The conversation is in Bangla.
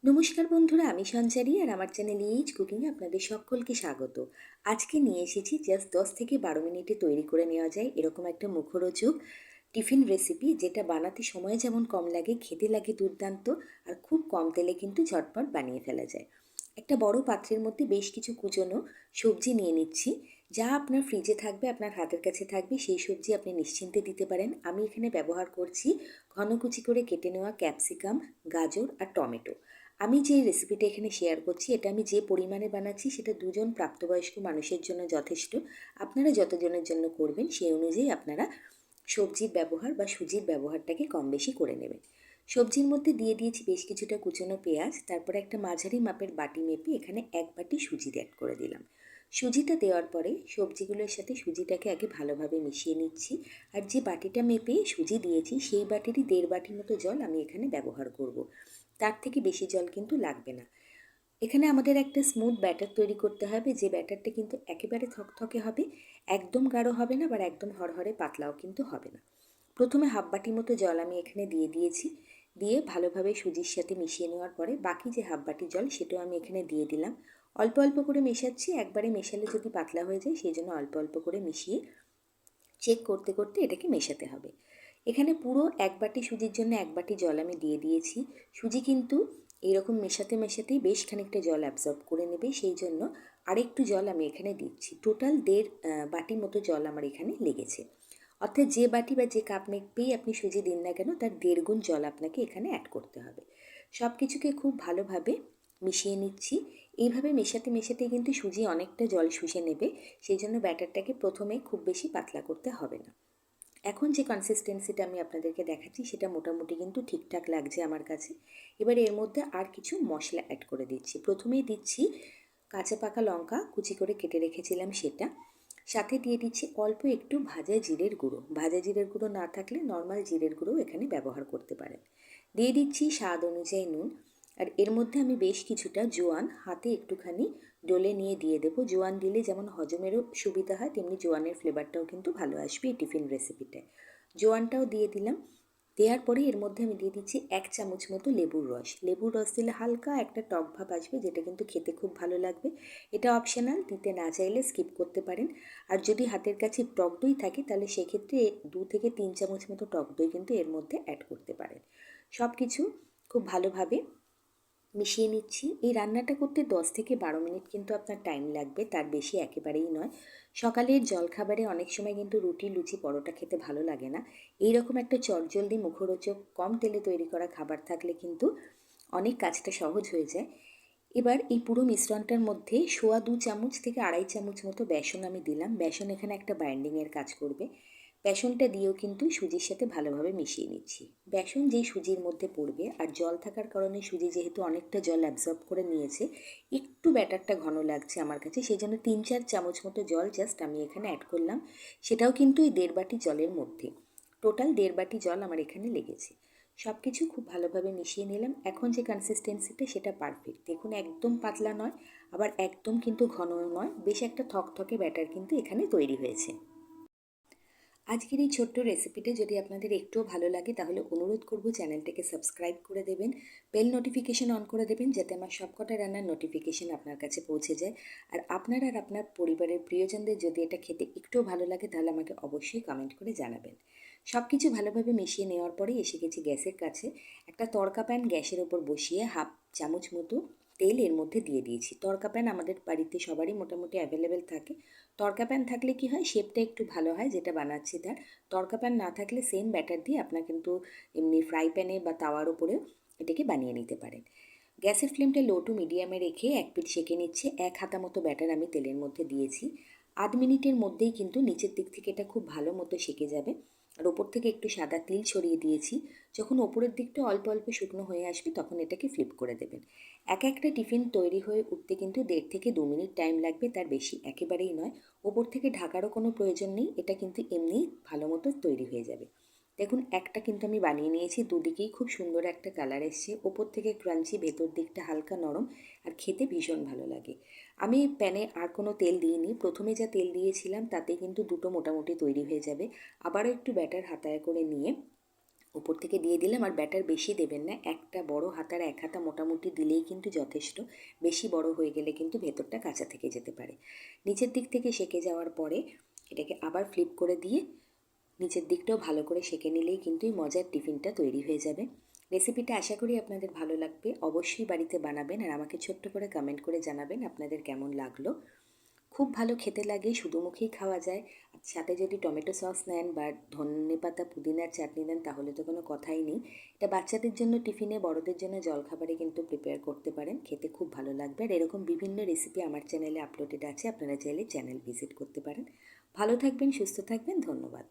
নমস্কার বন্ধুরা, আমি সঞ্চারী আর আমার চ্যানেল এইচ কুকিংয়ে আপনাদের সকলকে স্বাগত। আজকে নিয়ে এসেছি জাস্ট 10 থেকে 12 মিনিটে তৈরি করে নেওয়া যায় এরকম একটা মুখরোচক টিফিন রেসিপি, যেটা বানাতে সময় যেমন কম লাগে, খেতে লাগে দুর্দান্ত, আর খুব কম তেলে কিন্তু ঝটপট বানিয়ে ফেলা যায়। একটা বড় পাত্রের মধ্যে বেশ কিছু কুচনো সবজি নিয়ে নিচ্ছি। যা আপনার ফ্রিজে থাকবে, আপনার হাতের কাছে থাকবে, সেই সবজি আপনি নিশ্চিন্তে দিতে পারেন। আমি এখানে ব্যবহার করছি ঘন কুচি করে কেটে নেওয়া ক্যাপসিকাম, গাজর আর টমেটো। আমি যে রেসিপিটা এখানে শেয়ার করছি, এটা আমি যে পরিমাণে বানাচ্ছি সেটা দুজন প্রাপ্তবয়স্ক মানুষের জন্য যথেষ্ট। আপনারা যতজনের জন্য করবেন সেই অনুযায়ী আপনারা সবজির ব্যবহার বা সুজির ব্যবহারটাকে কম বেশি করে নেবেন। সবজির মধ্যে দিয়ে দিয়েছি বেশ কিছুটা কুচনো পেঁয়াজ, তারপরে একটা মাঝারি মাপের বাটি মেপে এখানে 1 বাটি সুজি অ্যাড করে দিলাম। সুজিটা দেওয়ার পরে সবজিগুলোর সাথে সুজিটাকে আগে ভালোভাবে মিশিয়ে নিচ্ছি। আর যে বাটিটা মেপে সুজি দিয়েছি সেই বাটিরই 1.5 বাটির মতো জল আমি এখানে ব্যবহার করব। তার থেকে বেশি জল কিন্তু লাগবে না। এখানে আমাদের একটা স্মুথ ব্যাটার তৈরি করতে হবে, যে ব্যাটারটা কিন্তু একেবারে থকথকে হবে, একদম গাঢ় হবে না, আবার একদম হরহরে পাতলাও কিন্তু হবে না। প্রথমে 1/2 বাটি মতো জল আমি এখানে দিয়ে দিয়েছি। দিয়ে ভালোভাবে সুজির সাথে মিশিয়ে নেওয়ার পরে বাকি যে 1/2 বাটি জল সেটাও আমি এখানে দিয়ে দিলাম। অল্প অল্প করে মেশাচ্ছি, একবারে মেশালে যদি পাতলা হয়ে যায়, সেই জন্য অল্প অল্প করে মিশিয়ে চেক করতে করতে এটাকে মেশাতে হবে। এখানে পুরো 1 বাটি সুজির জন্য 1 বাটি জল আমি দিয়ে দিয়েছি। সুজি কিন্তু এইরকম মেশাতে মেশাতেই বেশ খানিকটা জল অ্যাবজর্ব করে নেবে, সেই জন্য আরেকটু জল আমি এখানে দিচ্ছি। টোটাল 1.5 বাটি মতো জল আমার এখানে লেগেছে। অর্থাৎ যে বাটি বা যে কাপ মেপেই আপনি সুজি দিন না কেন, তার 1.5 গুণ জল আপনাকে এখানে অ্যাড করতে হবে। সব কিছুকে খুব ভালোভাবে মিশিয়ে নিচ্ছি। এইভাবে মেশাতে মেশাতে কিন্তু সুজি অনেকটা জল শুষে নেবে, সেই জন্য ব্যাটারটাকে প্রথমে খুব বেশি পাতলা করতে হবে না। এখন যে কনসিস্টেন্সিটা আমি আপনাদেরকে দেখাচ্ছি সেটা মোটামুটি কিন্তু ঠিকঠাক লাগছে আমার কাছে। এবার এর মধ্যে আর কিছু মশলা অ্যাড করে দিচ্ছি। প্রথমেই দিচ্ছি কাঁচা পাকা লঙ্কা কুচি করে কেটে রেখেছিলাম সেটা। সাথে দিয়ে দিচ্ছি অল্প একটু ভাজা জিরের গুঁড়ো। ভাজা জিরের গুঁড়ো না থাকলে নর্মাল জিরের গুঁড়ো এখানে ব্যবহার করতে পারেন। দিয়ে দিচ্ছি স্বাদ অনুযায়ী নুন। আর এর মধ্যে আমি বেশ কিছুটা জোয়ান হাতে একটুখানি ডলে নিয়ে দিয়ে দেবো। জোয়ান দিলে যেমন হজমেরও সুবিধা হয়, তেমনি জোয়ানের ফ্লেভারটাও কিন্তু ভালো আসবে এই টিফিন রেসিপিটায়। জোয়ানটাও দিয়ে দিলাম। দেওয়ার পরে এর মধ্যে আমি দিয়ে দিচ্ছি 1 চামচ মতো লেবুর রস। লেবুর রস দিলে হালকা একটা টক ভাব আসবে, যেটা কিন্তু খেতে খুব ভালো লাগবে। এটা অপশনাল, দিতে না চাইলে স্কিপ করতে পারেন। আর যদি হাতের কাছে টক দই থাকে তাহলে সেক্ষেত্রে 2 থেকে 3 চামচ মতো টক দই কিন্তু এর মধ্যে অ্যাড করতে পারেন। সব কিছু খুব ভালোভাবে মিশিয়ে নিচ্ছি। এই রান্নাটা করতে 10 থেকে 12 মিনিট কিন্তু আপনার টাইম লাগবে, তার বেশি একেবারেই নয়। সকালের জলখাবারে অনেক সময় কিন্তু রুটি, লুচি, পরোটা খেতে ভালো লাগে না। এই রকম একটা চটজলদি মুখরোচক কম তেলে তৈরি করা খাবার থাকলে কিন্তু অনেক কাজটা সহজ হয়ে যায়। এবার এই পুরো মিশ্রণটার মধ্যে 1.25 চামচ থেকে 2.5 চামচ মতো বেসন আমি দিলাম। বেসন এখানে একটা বাইন্ডিংয়ের কাজ করবে। বেসনটা দিয়েও কিন্তু সুজির সাথে ভালোভাবে মিশিয়ে নিচ্ছি। বেসন যেই সুজির মধ্যে পড়বে, আর জল থাকার কারণে সুজি যেহেতু অনেকটা জল অ্যাবজর্ব করে নিয়েছে, একটু ব্যাটারটা ঘন লাগছে আমার কাছে, সেই জন্য 3-4 চামচ মতো জল জাস্ট আমি এখানে অ্যাড করলাম। সেটাও কিন্তু এই 1.5 বাটি জলের মধ্যে। টোটাল 1.5 বাটি জল আমার এখানে লেগেছে। সব কিছু খুব ভালোভাবে মিশিয়ে নিলাম। এখন যে কনসিস্টেন্সিটা সেটা পারফেক্ট। দেখুন, একদম পাতলা নয়, আবার একদম কিন্তু ঘনও নয়, বেশ একটা থকথকে ব্যাটার কিন্তু এখানে তৈরি হয়েছে। আজকের এই ছোট্ট রেসিপিটা যদি আপনাদের একটুও ভালো লাগে, তাহলে অনুরোধ করব চ্যানেলটাকে সাবস্ক্রাইব করে দেবেন, বেল নোটিফিকেশন অন করে দেবেন, যাতে আমার সবকটা রান্নার নোটিফিকেশন আপনার কাছে পৌঁছে যায়। আর আপনার পরিবারের প্রিয়জনদের যদি এটা খেতে একটুও ভালো লাগে, তাহলে আমাকে অবশ্যই কমেন্ট করে জানাবেন। সব কিছু ভালোভাবে মিশিয়ে নেওয়ার পরে এসে গেছি গ্যাসের কাছে। একটা তড়কা প্যান গ্যাসের ওপর বসিয়ে 1/2 চামচ মতো তেল এর মধ্যে দিয়ে দিয়েছি। তড়কা প্যান আমাদের বাড়িতে সবারই মোটামুটি অ্যাভেলেবেল থাকে। তড়কা প্যান থাকলে কি হয়, শেপটা একটু ভালো হয় যেটা বানাচ্ছি তার। তড়কা প্যান না থাকলে সেম ব্যাটার দিয়ে আপনার কিন্তু এমনি ফ্রাই প্যানে বা তাওয়ার উপরেও এটাকে বানিয়ে নিতে পারেন। গ্যাসের ফ্লেমটা লো টু মিডিয়ামে রেখে 1 পিঠ সেঁকে নিচ্ছে। 1 হাতা মতো ব্যাটার আমি তেলের মধ্যে দিয়েছি। 8 মিনিটের মধ্যেই কিন্তু নিচের দিক থেকে এটা খুব ভালো মতো সেঁকে যাবে। আর ওপর থেকে একটু সাদা তিল ছড়িয়ে দিয়েছি। যখন ওপরের দিকটা অল্প অল্প শুকনো হয়ে আসবে, তখন এটাকে ফ্লিপ করে দেবেন। একটা টিফিন তৈরি হয়ে উঠতে কিন্তু 1.5 থেকে 2 মিনিট টাইম লাগবে, তার বেশি একেবারেই নয়। ওপর থেকে ঢাকারও কোনো প্রয়োজন নেই, এটা কিন্তু এমনিই ভালো মতো তৈরি হয়ে যাবে। দেখুন, একটা কিন্তু আমি বানিয়ে নিয়েছি, দুদিকেই খুব সুন্দর একটা কালার এসছে। ওপর থেকে ক্রাঞ্চি, ভেতর দিকটা হালকা নরম, আর খেতে ভীষণ ভালো লাগে। আমি প্যানে আর কোনো তেল দিইনি। প্রথমে যা তেল দিয়েছিলাম তাতে কিন্তু দুটো মোটামুটি তৈরি হয়ে যাবে। আবারও একটু ব্যাটার হাতায় করে নিয়ে উপর থেকে দিয়ে দিলাম। আর ব্যাটার বেশি দেবেন না, একটা বড় হাতার 1 হাতা মোটামুটি দিলেই কিন্তু যথেষ্ট। বেশি বড় হয়ে গেলে কিন্তু ভেতরটা কাঁচা থেকে যেতে পারে। নিচের দিক থেকে সেঁকে যাওয়ার পরে এটাকে আবার ফ্লিপ করে দিয়ে নিচের দিকটাও ভালো করে সেঁকে নিলেই কিন্তু এই মজার টিফিনটা তৈরি হয়ে যাবে। রেসিপিটা আশা করি আপনাদের ভালো লাগবে। অবশ্যই বাড়িতে বানাবেন আর আমাকে ছোট্ট করে কমেন্ট করে জানাবেন আপনাদের কেমন লাগলো। খুব ভালো খেতে লাগে, শুধু মুখেই খাওয়া যায়। সাথে যদি টমেটো সস নেন বা ধনেপাতা পুদিনার চাটনি নেন তাহলে তো কোনো কথাই নেই। এটা বাচ্চাদের জন্য টিফিনে, বড়দের জন্য জলখাবারে কিন্তু প্রিপেয়ার করতে পারেন, খেতে খুব ভালো লাগবে। আর এরকম বিভিন্ন রেসিপি আমার চ্যানেলে আপলোডেড আছে, আপনারা চাইলে চ্যানেল ভিজিট করতে পারেন। ভালো থাকবেন, সুস্থ থাকবেন, ধন্যবাদ।